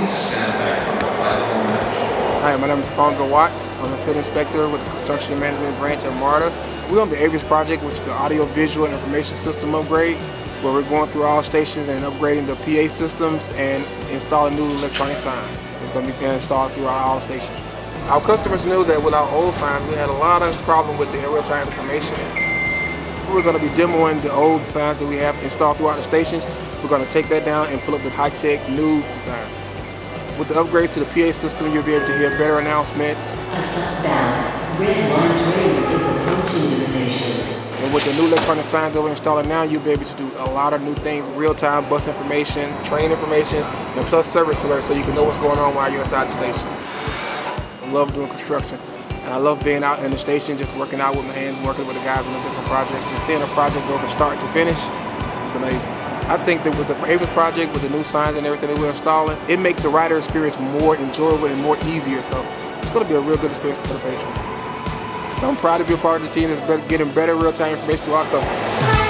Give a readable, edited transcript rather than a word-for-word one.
please stand back from the platform edge. Hi, my name is Alphonso. I'm a field inspector with the Construction Management Branch at MARTA. We're on the AVIS project, which is the audio-visual information system upgrade, where we're going through all stations and upgrading the PA systems and installing new electronic signs. It's going to be installed throughout all stations. Our customers knew that with our old signs, we had a lot of problem with the real-time information. We're going to be demoing the old signs that we have installed throughout the stations. We're going to take that down and pull up the high-tech new signs. With the upgrades to the PA system, you'll be able to hear better announcements. Southbound, red line train is approaching the station. And with the new electronic signs that we're installing now, you'll be able to do a lot of new things, real-time bus information, train information, and plus service alerts so you can know what's going on while you're inside the station. I love doing construction, and I love being out in the station, just working out with my hands, working with the guys on the different projects, just seeing a project go from start to finish. It's amazing. I think that with the AVIS project, with the new signs and everything that we're installing, it makes the rider experience more enjoyable and more easier. So it's going to be a real good experience for the patron. So I'm proud to be a part of the team that's getting better real-time information to our customers.